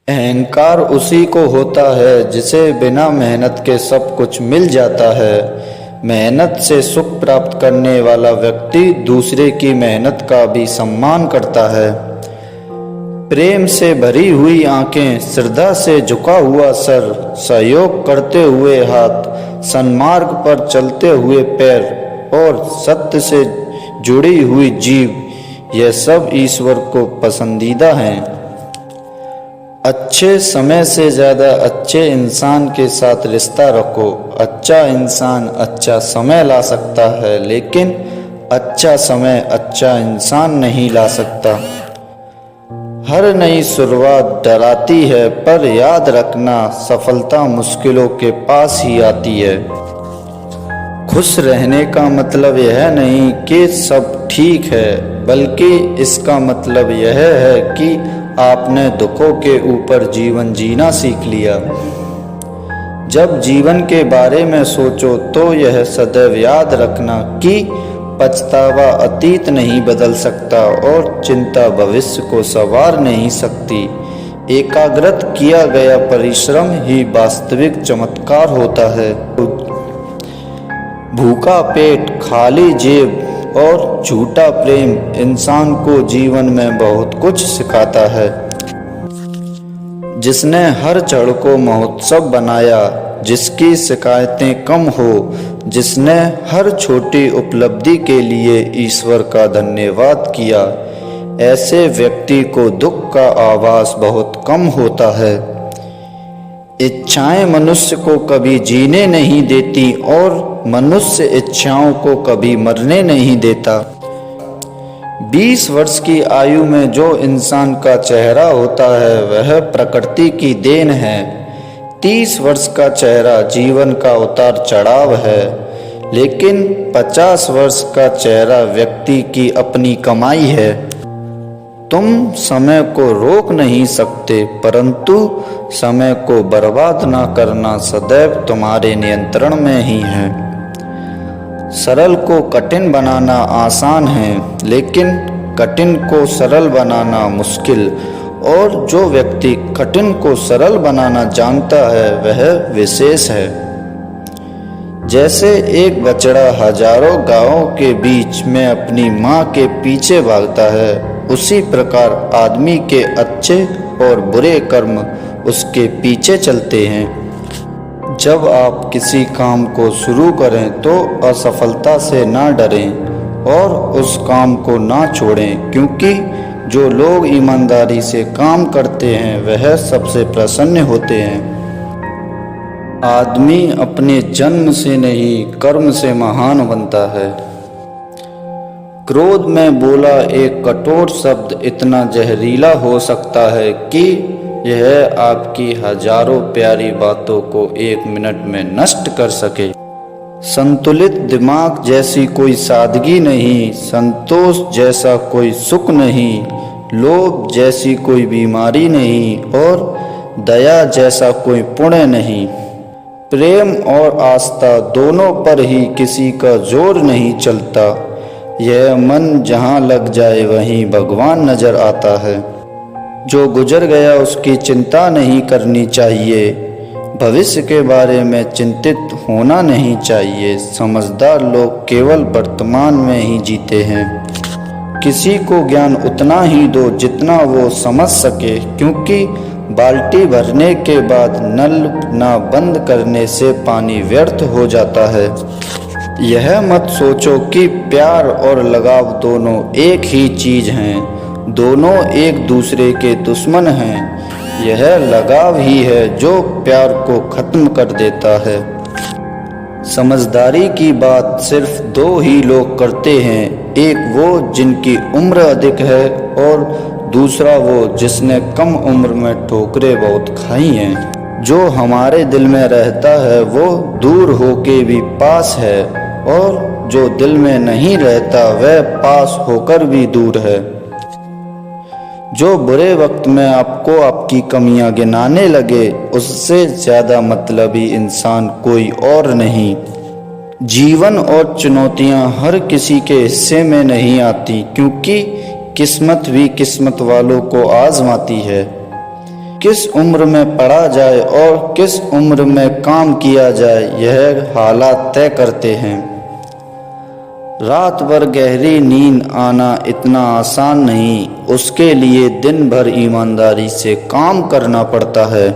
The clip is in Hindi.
अहंकार उसी को होता है जिसे बिना मेहनत के सब कुछ मिल जाता है। मेहनत से सुख प्राप्त करने वाला व्यक्ति दूसरे की मेहनत का भी सम्मान करता है। प्रेम से भरी हुई आंखें, श्रद्धा से झुका हुआ सर, सहयोग करते हुए हाथ, सन्मार्ग पर चलते हुए पैर और सत्य से जुड़ी हुई जीभ, यह सब ईश्वर को पसंदीदा हैं। अच्छे समय से ज़्यादा अच्छे इंसान के साथ रिश्ता रखो। अच्छा इंसान अच्छा समय ला सकता है, लेकिन अच्छा समय अच्छा इंसान नहीं ला सकता। हर नई शुरुआत डराती है, पर याद रखना सफलता मुश्किलों के पास ही आती है। खुश रहने का मतलब यह नहीं कि सब ठीक है, बल्कि इसका मतलब यह है कि आपने दुखों के ऊपर जीवन जीना सीख लिया। जब जीवन के बारे में सोचो तो यह सदैव याद रखना कि पछतावा अतीत नहीं बदल सकता और चिंता भविष्य को संवार नहीं सकती। एकाग्रत किया गया परिश्रम ही वास्तविक चमत्कार होता है। भूखा पेट, खाली जेब और झूठा प्रेम इंसान को जीवन में बहुत कुछ सिखाता है। जिसने हर क्षण को महोत्सव बनाया, जिसकी शिकायतें कम हो, जिसने हर छोटी उपलब्धि के लिए ईश्वर का धन्यवाद किया, ऐसे व्यक्ति को दुख का आभास बहुत कम होता है। इच्छाएं मनुष्य को कभी जीने नहीं देती और मनुष्य इच्छाओं को कभी मरने नहीं देता। 20 वर्ष की आयु में जो इंसान का चेहरा होता है वह प्रकृति की देन है। 30 वर्ष का चेहरा जीवन का उतार चढ़ाव है, लेकिन 50 वर्ष का चेहरा व्यक्ति की अपनी कमाई है। तुम समय को रोक नहीं सकते, परंतु समय को बर्बाद ना करना सदैव तुम्हारे नियंत्रण में ही है। सरल को कठिन बनाना आसान है, लेकिन कठिन को सरल बनाना मुश्किल। और जो व्यक्ति कठिन को सरल बनाना जानता है वह विशेष है। जैसे एक बछड़ा हजारों गायों के बीच में अपनी माँ के पीछे भागता है, उसी प्रकार आदमी के अच्छे और बुरे कर्म उसके पीछे चलते हैं। जब आप किसी काम को शुरू करें तो असफलता से ना डरें और उस काम को ना छोड़ें, क्योंकि जो लोग ईमानदारी से काम करते हैं वह सबसे प्रसन्न होते हैं। आदमी अपने जन्म से नहीं कर्म से महान बनता है। क्रोध में बोला एक कठोर शब्द इतना जहरीला हो सकता है कि यह आपकी हजारों प्यारी बातों को 1 मिनट में नष्ट कर सके। संतुलित दिमाग जैसी कोई सादगी नहीं, संतोष जैसा कोई सुख नहीं, लोभ जैसी कोई बीमारी नहीं और दया जैसा कोई पुण्य नहीं। प्रेम और आस्था दोनों पर ही किसी का जोर नहीं चलता। यह मन जहाँ लग जाए वहीं भगवान नजर आता है। जो गुजर गया उसकी चिंता नहीं करनी चाहिए, भविष्य के बारे में चिंतित होना नहीं चाहिए। समझदार लोग केवल वर्तमान में ही जीते हैं। किसी को ज्ञान उतना ही दो जितना वो समझ सके, क्योंकि बाल्टी भरने के बाद नल ना बंद करने से पानी व्यर्थ हो जाता है। यह मत सोचो कि प्यार और लगाव दोनों एक ही चीज हैं, दोनों एक दूसरे के दुश्मन हैं। यह लगाव ही है जो प्यार को खत्म कर देता है। समझदारी की बात सिर्फ 2 ही लोग करते हैं, एक वो जिनकी उम्र अधिक है और दूसरा वो जिसने कम उम्र में ठोकरें बहुत खाई हैं। जो हमारे दिल में रहता है वो दूर होके भी पास है, और जो दिल में नहीं रहता वह पास होकर भी दूर है। जो बुरे वक्त में आपको आपकी कमियां गिनाने लगे, उससे ज़्यादा मतलबी इंसान कोई और नहीं। जीवन और चुनौतियां हर किसी के हिस्से में नहीं आती, क्योंकि किस्मत भी किस्मत वालों को आजमाती है। किस उम्र में पढ़ा जाए और किस उम्र में काम किया जाए, यह हालात तय करते हैं। रात भर गहरी नींद आना इतना आसान नहीं, उसके लिए दिन भर ईमानदारी से काम करना पड़ता है।